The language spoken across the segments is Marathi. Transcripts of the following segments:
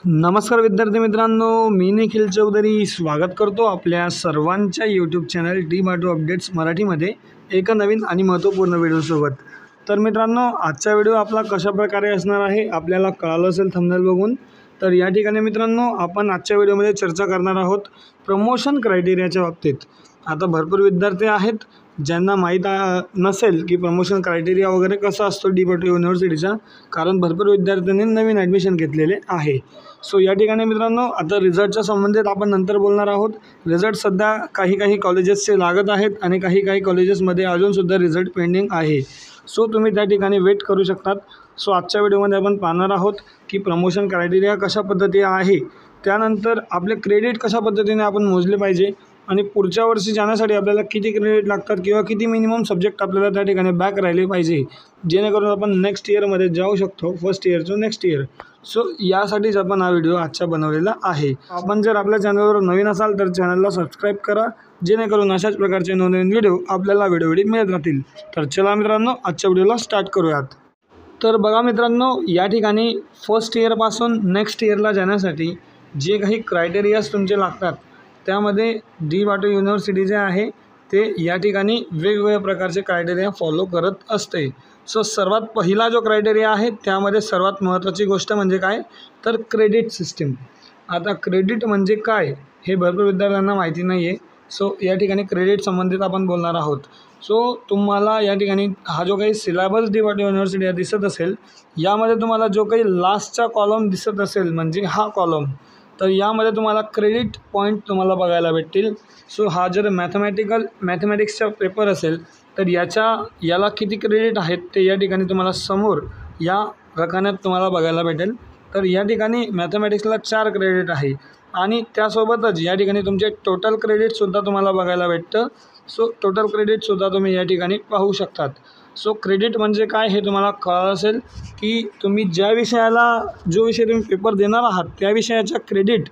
नमस्कार विद्यार्थी मित्रांनो, मी निखिल चौधरी स्वागत करतो आपल्या सर्वांच्या यूट्यूब चॅनल डी.बाटू अपडेट्स मराठीमध्ये एका नवीन आणि महत्त्वपूर्ण व्हिडिओसोबत। तर मित्रांनो, आजचा व्हिडिओ आपला कशा प्रकारे असणार आहे आपल्याला कळालं असेल थंबनेल बघून। तर या ठिकाणी मित्रांनो, आपण आजच्या व्हिडिओमध्ये चर्चा करणार आहोत प्रमोशन क्रायटेरियाच्या बाबतीत। आता भरपूर विद्यार्थी आहेत ज्यांना माहीत नसेल की प्रमोशन क्रायटेरिया वगैरे कसा असतो डी.बाटू युनिव्हर्सिटीचा, कारण भरपूर विद्यार्थ्यांनी नवीन ॲडमिशन घेतलेले आहे। सो या ठिकाणी मित्रांनो, आता रिझल्टच्या संबंधित आपण नंतर बोलणार आहोत। रिझल्ट सध्या काही कॉलेजेसचे लागत आहेत आणि काही कॉलेजेसमध्ये अजूनसुद्धा रिझल्ट पेंडिंग आहे। सो तुम्ही त्या ठिकाणी वेट करू शकतात। सो आजच्या व्हिडिओमध्ये आपण पाहणार आहोत की प्रमोशन क्रायटेरिया कशा पद्धतीने आहे, त्यानंतर आपले क्रेडिट कशा पद्धतीने आपण मोजले पाहिजे आणि पुढच्या वर्षी जाण्यासाठी आपल्याला किती क्रेडिट लागतात किंवा किती मिनिमम सब्जेक्ट आपल्याला त्या ठिकाणी बॅक राहिले पाहिजे, जेणेकरून आपण नेक्स्ट इयरमध्ये जाऊ शकतो, first year to next year. So यासाठीच आपण हा व्हिडिओ आजचा बनवलेला आहे। आपण जर आपल्या चॅनलवर नवीन असाल तर चॅनलला सबस्क्राईब करा, जेणेकरून अशाच प्रकारचे नवीन व्हिडिओ आपल्याला वेळोवेळी मिळत राहतील। तर चला मित्रांनो, आजच्या व्हिडिओला स्टार्ट करूयात। तर बघा मित्रांनो, या ठिकाणी फर्स्ट इयरपासून नेक्स्ट इयरला जाण्यासाठी जे काही क्रायटेरियाज तुमचे लागतात त्यामध्ये डी.बाटू युनिव्हर्सिटी जे आहे ते या ठिकाणी वेगवेगळ्या प्रकारचे क्रायटेरिया फॉलो करत असते। सो सर्वात पहिला जो क्रायटेरिया आहे त्यामध्ये सर्वात महत्त्वाची गोष्ट म्हणजे काय, तर क्रेडिट सिस्टीम। आता क्रेडिट म्हणजे काय हे भरपूर विद्यार्थ्यांना माहिती नाही आहे। सो या ठिकाणी क्रेडिट संबंधित आपण बोलणार आहोत। सो तुम्हाला या ठिकाणी हा जो काही सिलेबस डी.बाटू युनिव्हर्सिटी दिसत असेल, यामध्ये तुम्हाला जो काही लास्टचा कॉलम दिसत असेल म्हणजे हा कॉलम, तर यामध्ये तुम्हाला क्रेडिट पॉईंट तुम्हाला बघायला भेटतील। सो हा जर मॅथमॅटिक्सचा पेपर असेल तर याला किती क्रेडिट आहेत ते या ठिकाणी तुम्हाला समोर या रकान्यात तुम्हाला बघायला भेटेल। तर या ठिकाणी मॅथमॅटिक्सला 4 क्रेडिट आहे आणि त्यासोबतच या ठिकाणी तुमचे टोटल क्रेडिटसुद्धा तुम्हाला बघायला भेटतं। सो टोटल क्रेडिटसुद्धा तुम्ही या ठिकाणी पाहू शकतात। सो क्रेडिट म्हणजे काय हे तुम्हाला कळलं असेल की तुम्ही जो विषय तुम्ही पेपर देणार आहात त्या विषयाचा क्रेडिट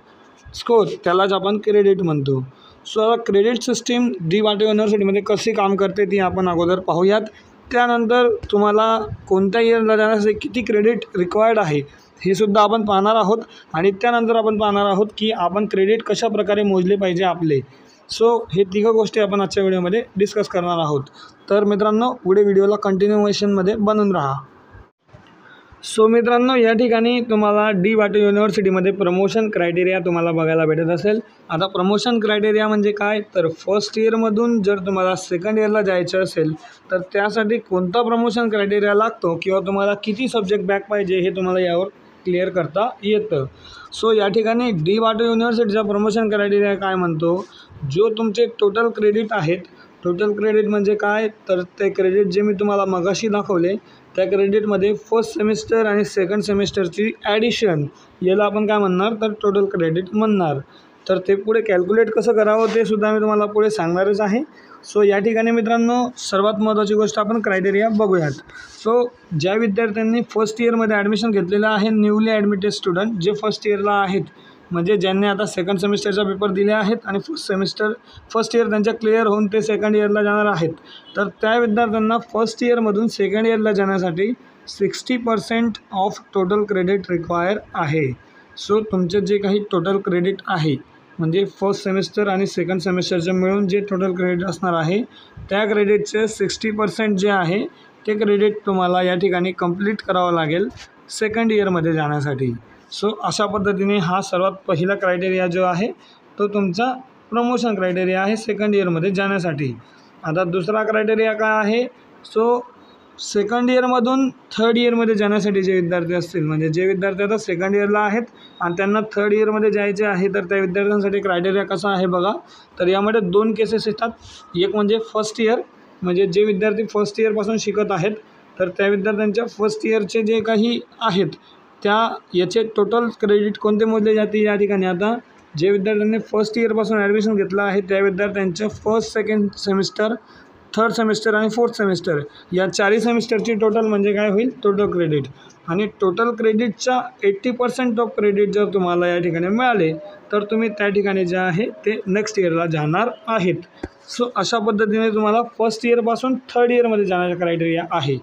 स्कोर त्यालाच आपण क्रेडिट म्हणतो। सो क्रेडिट सिस्टीम डी.बाटू युनिव्हर्सिटीमध्ये कशी काम करते ती आपण अगोदर पाहूयात। त्यानंतर तुम्हाला कोणत्या इयरला जाण्यासाठी किती क्रेडिट रिक्वायर्ड आहे हे सुद्धा आपण पाहणार आहोत आणि त्यानंतर आपण पाहणार आहोत की आपण क्रेडिट कशा प्रकारे मोजले पाहिजे आपले। सो हे तिघं गोष्टी आपण आजच्या व्हिडिओमध्ये डिस्कस करणार आहोत। तर मित्रांनो, पुढे व्हिडिओला कंटिन्यूएशनमध्ये बनून राहा। सो मित्रांनो, या ठिकाणी तुम्हाला डी.बाटू युनिव्हर्सिटीमध्ये प्रमोशन क्रायटेरिया तुम्हाला बघायला भेटत असेल। आता प्रमोशन क्रायटेरिया म्हणजे काय, तर फर्स्ट इयरमधून जर तुम्हाला सेकंड इयरला जायचं असेल तर त्यासाठी कोणता प्रमोशन क्रायटेरिया लागतो किंवा तुम्हाला किती सब्जेक्ट बॅक पाहिजे हे तुम्हाला यावर क्लिअर करता येतं। सो या ठिकाणी डी.बाटू युनिव्हर्सिटीचा प्रमोशन क्रायटेरिया काय म्हणतो, जो तुमचे टोटल क्रेडिट आहेत, टोटल क्रेडिट म्हणजे काय, तर ते क्रेडिट जे मी तुम्हाला मगाशी दाखवले त्या क्रेडिटमध्ये फर्स्ट सेमिस्टर आणि सेकंड सेमिस्टरची ॲडिशन, याला आपण काय म्हणणार तर टोटल क्रेडिट म्हणणार। तर ते पुढे कॅल्क्युलेट कसं करावं ते सुद्धा मी तुम्हाला पुढे सांगणारच आहे। सो या ठिकाणी मित्रांनो, सर्वात महत्त्वाची गोष्ट आपण क्रायटेरिया बघूयात। सो ज्या विद्यार्थ्यांनी फर्स्ट इयरमध्ये ॲडमिशन घेतलेलं आहे, न्यूली ॲडमिटेड स्टुडंट जे फर्स्ट इयरला आहेत, म्हणजे ज्यांनी आता सेकंड सेमिस्टरचा पेपर दिले आहेत आणि फर्स्ट इयर त्यांच्या क्लिअर होऊन ते सेकंड इयरला जाणार आहेत, तर त्या विद्यार्थ्यांना फर्स्ट इयरमधून सेकंड इयरला जाण्यासाठी 60% ऑफ टोटल क्रेडिट रिक्वायर आहे। सो तुमचे जे काही टोटल क्रेडिट आहे म्हणजे फर्स्ट सेमिस्टर आणि सेकंड सेमिस्टरचे मिळून जे टोटल क्रेडिट असणार आहे त्या क्रेडिटचे 60% जे आहे ते क्रेडिट तुम्हाला या ठिकाणी कंप्लीट करावं लागेल सेकंड इयरमध्ये जाण्यासाठी। सो अशा पद्धतीने हा सर्वात पहिला क्रायटेरिया जो आहे तो तुमचा प्रमोशन क्रायटेरिया आहे सेकंड इयरमध्ये जाण्यासाठी। आता दुसरा क्रायटेरिया काय आहे, सो सेकंड इयरमधून थर्ड इयरमध्ये जाण्यासाठी जे विद्यार्थी असतील, म्हणजे जे विद्यार्थी आता सेकंड इयरला आहेत आणि त्यांना थर्ड इयरमध्ये जायचे आहे, तर त्या विद्यार्थ्यांसाठी क्रायटेरिया कसा आहे बघा। तर यामध्ये 2 केसेस येतात। एक म्हणजे फर्स्ट इयर, म्हणजे जे विद्यार्थी फर्स्ट इयरपासून शिकत आहेत तर त्या विद्यार्थ्यांच्या फर्स्ट इयरचे जे काही आहेत याचे टोटल क्रेडिट कोणते मोजले जाते या ठिकाणी। आता जे विद्यार्थ्यांनी फर्स्ट इयरपासून ॲडमिशन घेतलं आहे त्या विद्यार्थ्यांचं first, second semester, third semester आणि फोर्थ सेमिस्टर या 4 सेमिस्टरची टोटल म्हणजे काय होईल, टोटल क्रेडिट। आणि टोटल क्रेडिटच्या 80% ऑफ क्रेडिट जर तुम्हाला या ठिकाणी मिळाले तर तुम्ही त्या ठिकाणी जे आहे ते नेक्स्ट इयरला जाणार आहेत। सो अशा पद्धतीने तुम्हाला फर्स्ट इयरपासून थर्ड इयरमध्ये जाण्याचा क्रायटेरिया आहे।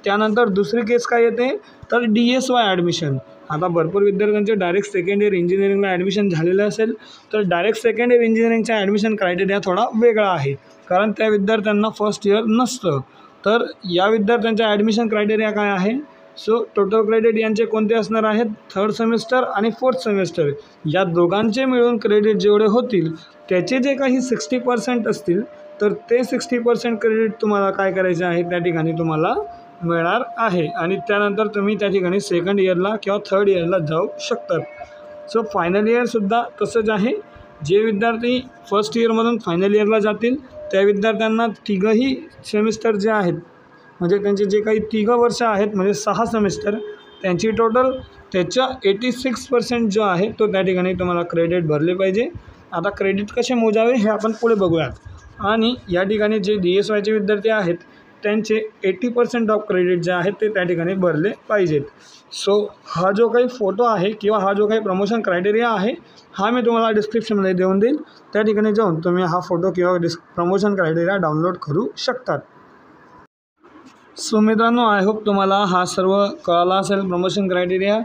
त्यानंतर दुसरी केस काय येते तर DSY ॲडमिशन। आता भरपूर विद्यार्थ्यांचे डायरेक्ट सेकंड इयर इंजिनिअरिंगला ॲडमिशन झालेलं असेल तर डायरेक्ट सेकंड इयर इंजिनिअरिंगचा ॲडमिशन क्रायटेरिया थोडा वेगळा आहे, कारण त्या विद्यार्थ्यांना फर्स्ट इयर नसतं. तर या विद्यार्थ्यांचा ॲडमिशन क्रायटेरिया काय आहे? सो टोटल क्रेडिट यांचे कोणते असणार आहेत? थर्ड सेमिस्टर आणि फोर्थ सेमिस्टर या दोघांचे मिळून क्रेडिट जेवढे होतील त्याचे जे काही 60% असतील तर ते 60% क्रेडिट तुम्हाला काय करायचे आहे त्या ठिकाणी तुम्हाला मिळणार आहे. आणि त्यानंतर तुम्ही त्या ठिकाणी सेकंड इयरला किंवा थर्ड इयरला जाऊ शकतात. सो फायनल इयरसुद्धा तसंच आहे. जे विद्यार्थी फर्स्ट इयरमधून फायनल इयरला जातील त्या विद्यार्थ्यांना तिघंही सेमिस्टर जे आहेत म्हणजे त्यांचे जे काही 3 वर्ष आहेत म्हणजे 6 सेमिस्टर त्यांची टोटल त्याच्या 86% जो आहे तो त्या ठिकाणी तुम्हाला क्रेडिट भरले पाहिजे. आता क्रेडिट कसे मोजावे हे आपण पुढे बघूयात. आणि या ठिकाणी जे DSYचे विद्यार्थी आहेत त्यांचे 80% ऑफ क्रेडिट जे आहेत ते त्या ठिकाणी भरले पाहिजेत. सो हा जो काही फोटो आहे किंवा हा जो काही प्रमोशन क्रायटेरिया आहे हा मी तुम्हाला डिस्क्रिप्शनमध्ये देऊन देईल. त्या ठिकाणी जाऊन तुम्ही हा फोटो किंवा प्रमोशन क्रायटेरिया डाउनलोड करू शकतात. सो मित्रांनो, आय होप तुम्हाला हा सर्व कळाला असेल. प्रमोशन क्रायटेरिया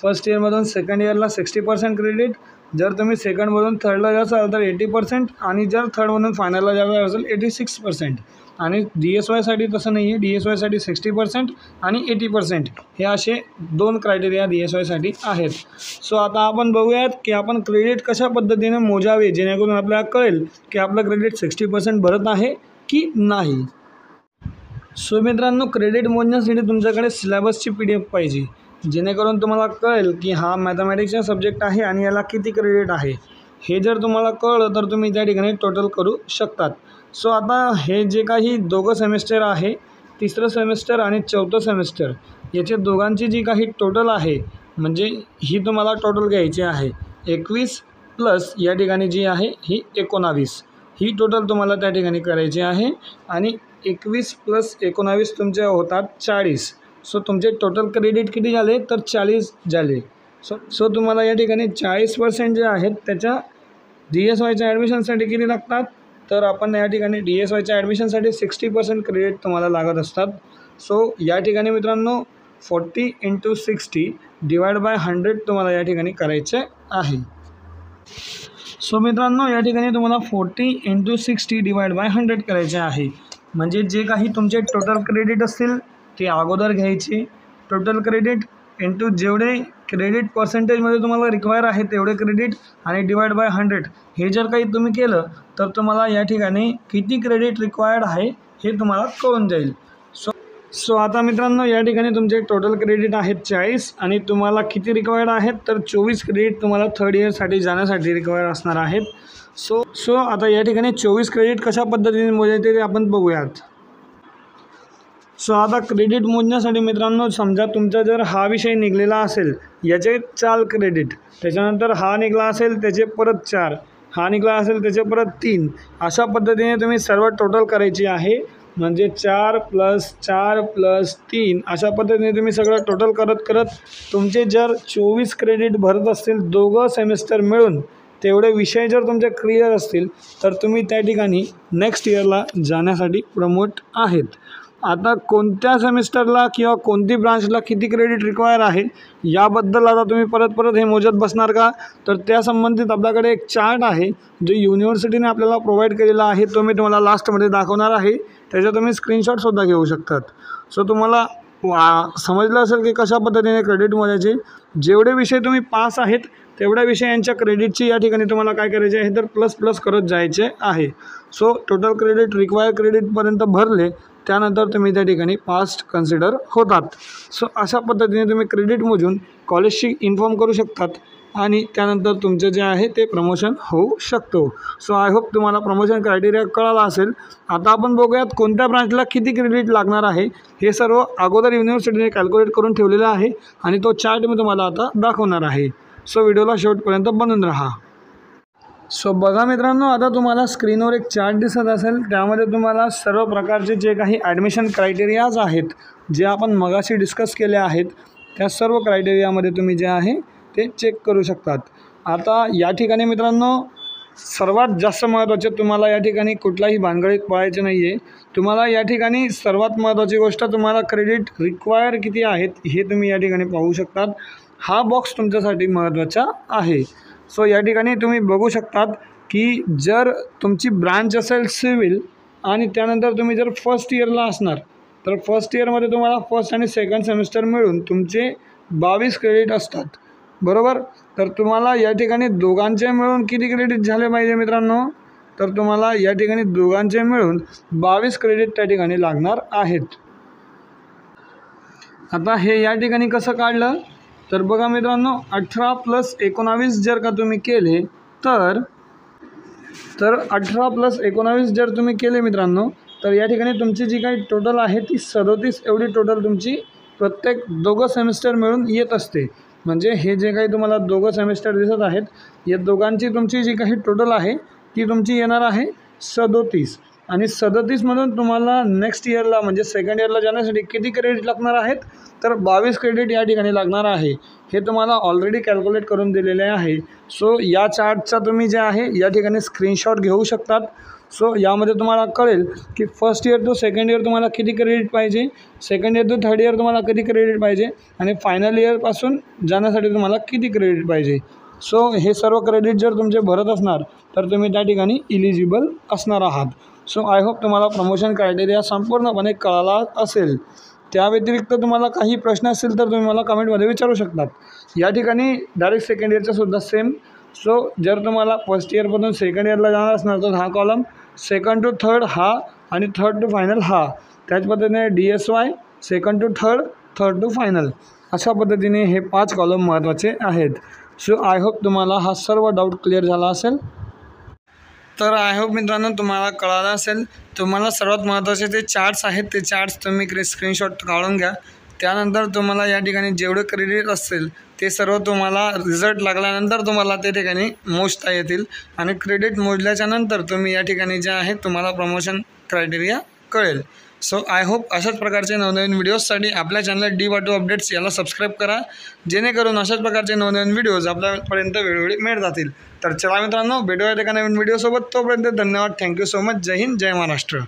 फर्स्ट इयरमधून सेकंड इयरला 60% क्रेडिट, जर तुम्ही सेकंडमधून थर्डला जासाल तर 80% आणि जर थर्डमधून फायनलला जायचं असेल 86%. आणि DSYसाठी तसं नाही आहे, DSYसाठी 60% आणि 80% हे असे 2 क्रायटेरिया DSYसाठी आहेत. सो आता आपण बघूयात की आपण क्रेडिट कशा पद्धतीने मोजावे जेणेकरून आपल्याला कळेल की आपलं क्रेडिट 60% भरत आहे की नाही. सो मित्रांनो, क्रेडिट मोजण्यासाठी तुमच्याकडे सिलेबसची PDF पाहिजे जेणेकरून तुम्हाला कळेल की हा मॅथमॅटिक्सचा सब्जेक्ट आहे आणि याला किती क्रेडिट आहे. हे जर तुम्हाला कळलं तर तुम्ही त्या ठिकाणी टोटल करू शकतात. सो आता हे जे काही दोघं सेमिस्टर आहे, तिसरं सेमिस्टर आणि चौथं सेमिस्टर याचे दोघांची जी काही टोटल आहे म्हणजे ही तुम्हाला टोटल घ्यायची आहे 21 प्लस या ठिकाणी जी आहे ही 19 ही टोटल तुम्हाला त्या ठिकाणी करायची आहे. आणि 21 प्लस 19 तुमचे होतात 40. सो तुमचे टोटल क्रेडिट किती झाले तर 40 झाले. सो तुम्हाला या ठिकाणी 40% जे आहेत त्याच्या DSYच्या ॲडमिशनसाठी किती लागतात तर आपण या ठिकाणी DSYच्या ॲडमिशनसाठी 60% क्रेडिट तुम्हाला लागत असतात. सो या ठिकाणी मित्रांनो 40 × 60 / 100 तुम्हाला या ठिकाणी करायचे आहे. सो मित्रांनो, या ठिकाणी तुम्हाला 40 × 60 / 100 करायचे आहे. म्हणजे जे काही तुमचे टोटल क्रेडिट असतील ते अगोदर घ्यायचे. टोटल क्रेडिट इंटू जेवढे क्रेडिट पर्सेंटेजमध्ये तुम्हाला रिक्वायर आहे तेवढे क्रेडिट आणि डिवाइड बाय 100 हे जर काही तुम्ही केलं तर तुम्हाला या ठिकाणी किती क्रेडिट रिक्वायर्ड आहे हे तुम्हाला कळून जाईल. सो आता मित्रांनो, या ठिकाणी तुमचे टोटल क्रेडिट आहेत 40 आणि तुम्हाला किती रिक्वायर्ड आहेत तर 24 क्रेडिट तुम्हाला थर्ड इयरसाठी जाण्यासाठी रिक्वायर असणार आहेत. सो आता या ठिकाणी 24 क्रेडिट कशा पद्धतीने मोजायचे ते आपण बघूयात. सो आता क्रेडिट मोजण्यासाठी मित्रांनो, समजा तुमचा जर हा विषय निघलेला असेल याचे 4 क्रेडिट, त्याच्यानंतर हा निघाला असेल त्याचे परत 4, हा निघाला असेल त्याचे परत 3, अशा पद्धतीने तुम्ही सर्व टोटल करायची आहे. म्हणजे 4 + 4 + 3 अशा पद्धतीने तुम्ही सगळं टोटल करत करत तुमचे जर 24 क्रेडिट भरत असतील दोघं सेमिस्टर मिळून, तेवढे विषय जर तुमचे क्लिअर असतील तर तुम्ही त्या ठिकाणी नेक्स्ट इयरला जाण्यासाठी प्रमोट आहेत. आता कोणत्या सेमिस्टरला किंवा कोणती ब्रांचला किती क्रेडिट रिक्वायर आहे याबद्दल आता तुम्ही परत हे मोजत बसणार का, तर त्या संबंधित आपल्याकडे एक चार्ट आहे जो युनिव्हर्सिटीने आपल्याला प्रोव्हाइड केलेला आहे. तो मी तुम्हाला लास्टमध्ये दाखवणार आहे, त्याचा तुम्ही स्क्रीनशॉटसुद्धा घेऊ शकतात. सो तुम्हाला समजलं असेल की कशा पद्धतीने क्रेडिट मोजायचे. जेवढे विषय तुम्ही पास आहेत तेवढ्या विषयांच्या क्रेडिटची या ठिकाणी तुम्हाला काय करायचे आहे तर प्लस करत जायचे आहे. सो टोटल क्रेडिट रिक्वायर क्रेडिटपर्यंत भरले त्यानंतर तुम्ही त्या ठिकाणी पास कन्सिडर होतात. सो अशा पद्धतीने तुम्ही क्रेडिट मोजून कॉलेजशी इन्फॉर्म करू शकतात आणि त्यानंतर तुमचं जे आहे ते प्रमोशन होऊ शकतो. सो आय होप तुम्हाला प्रमोशन क्रायटेरिया कळाला असेल. आता आपण बघूयात कोणत्या ब्रांचला किती क्रेडिट लागणार आहे. हे सर्व अगोदर युनिव्हर्सिटीने कॅल्क्युलेट करून ठेवलेलं आहे आणि तो चार्ट मी तुम्हाला आता दाखवणार आहे. सो व्हिडिओला शेवटपर्यंत बनून राहा. सो बघा मित्रांनो, आता तुम्हाला स्क्रीनवर एक चार्ट दिसत असेल, त्यामध्ये तुम्हाला सर्व प्रकारचे जे काही ॲडमिशन क्रायटेरियाज आहेत जे आपण मगाशी डिस्कस केले आहेत त्या सर्व क्रायटेरियामध्ये तुम्ही जे आहे ते चेक करू शकतात. आता या ठिकाणी मित्रांनो सर्वात जास्त महत्त्वाचे, तुम्हाला या ठिकाणी कुठलाही भानगडीत पळायचे नाही आहे. तुम्हाला या ठिकाणी सर्वात महत्त्वाची गोष्ट, तुम्हाला क्रेडिट रिक्वायर किती आहेत हे तुम्ही या ठिकाणी पाहू शकतात. हा बॉक्स तुमच्यासाठी महत्त्वाचा आहे. सो या ठिकाणी तुम्ही बघू शकतात की जर तुमची ब्रांच असेल सिव्हिल आणि त्यानंतर तुम्ही जर फर्स्ट इयरला असणार तर फर्स्ट इयरमध्ये तुम्हाला फर्स्ट आणि सेकंड सेमिस्टर मिळून तुमचे 22 क्रेडिट असतात, बरोबर. तर तुम्हाला या ठिकाणी दोघांचे मिळून किती क्रेडिट झाले पाहिजे मित्रांनो, तर तुम्हाला या ठिकाणी दोघांचे मिळून 22 क्रेडिट त्या ठिकाणी लागणार आहेत. आता हे या ठिकाणी कसं काढलं तर बघा मित्रांनो, 18 + 19 जर का तुम्ही केले तर 18 + 19 जर तुम्ही केले मित्रांनो तर या ठिकाणी तुमची जी काही टोटल आहे ती 37 एवढी टोटल तुमची प्रत्येक दोघं सेमिस्टर मिळून येत असते. म्हणजे हे जे काही तुम्हाला दोघं सेमिस्टर दिसत आहेत या दोघांची तुमची जी काही टोटल आहे ती तुमची येणार आहे 37. आणि 37मधून तुम्हाला नेक्स्ट इयरला म्हणजे सेकंड इयरला जाण्यासाठी किती क्रेडिट लागणार आहेत तर 22 क्रेडिट या ठिकाणी लागणार आहे. हे तुम्हाला ऑलरेडी कॅल्क्युलेट करून दिलेले आहे. सो या चार्टचा तुम्ही जे आहे या ठिकाणी स्क्रीनशॉट घेऊ शकतात. सो यामध्ये तुम्हाला कळेल की first year to second year तुम्हाला किती क्रेडिट पाहिजे, second year to third year तुम्हाला किती क्रेडिट पाहिजे आणि फायनल इयरपासून जाण्यासाठी तुम्हाला किती क्रेडिट पाहिजे. सो हे सर्व क्रेडिट जर तुमचे भरत असणार तर तुम्ही त्या ठिकाणी इलिजिबल असणार आहात. सो आय होप तुम्हाला प्रमोशन क्रायटेरिया संपूर्णपणे कळाला असेल. त्या व्यतिरिक्त तुम्हाला काही प्रश्न असतील तर तुम्ही मला कमेंटमध्ये विचारू शकतात. या ठिकाणी डायरेक्ट सेकंड इयरचा सुद्धा सेम. सो जर तुम्हाला फर्स्ट इयरपासून सेकंड इयरला जाणार असणार तर हा कॉलम, सेकंड टू थर्ड हा आणि थर्ड टू फायनल हा. त्याच पद्धतीने DSY, second to third, third to final, अशा पद्धतीने हे 5 कॉलम महत्त्वाचे आहेत. सो आय होप तुम्हाला हा सर्व डाऊट क्लिअर झाला असेल. तर आय होप मित्रांनो तुम्हाला कळालं असेल. तुम्हाला सर्वात महत्त्वाचे ते चार्ट्स आहेत ते चार्ट्स तुम्ही स्क्रीनशॉट काढून घ्या. त्यानंतर तुम्हाला या ठिकाणी जेवढे क्रेडिट असतील ते सर्व तुम्हाला रिझल्ट लागल्यानंतर तुम्हाला ते ठिकाणी मोजता येतील आणि क्रेडिट मोजल्याच्या नंतर तुम्ही या ठिकाणी जे आहे तुम्हाला प्रमोशन क्रायटेरिया कळेल. सो आय होप अशाच प्रकारचे नवनवीन व्हिडिओजसाठी आपल्या चॅनल D2 अपडेट्स याला सबस्क्राईब करा, जेणेकरून अशाच प्रकारचे नवनवीन व्हिडिओज आपल्यापर्यंत वेळोवेळी मिळत जातील. तर चला मित्रांनो, भेटूया एका नवीन व्हिडिओसोबत. तोपर्यंत धन्यवाद. Thank you so much. जय हिंद, जय महाराष्ट्र.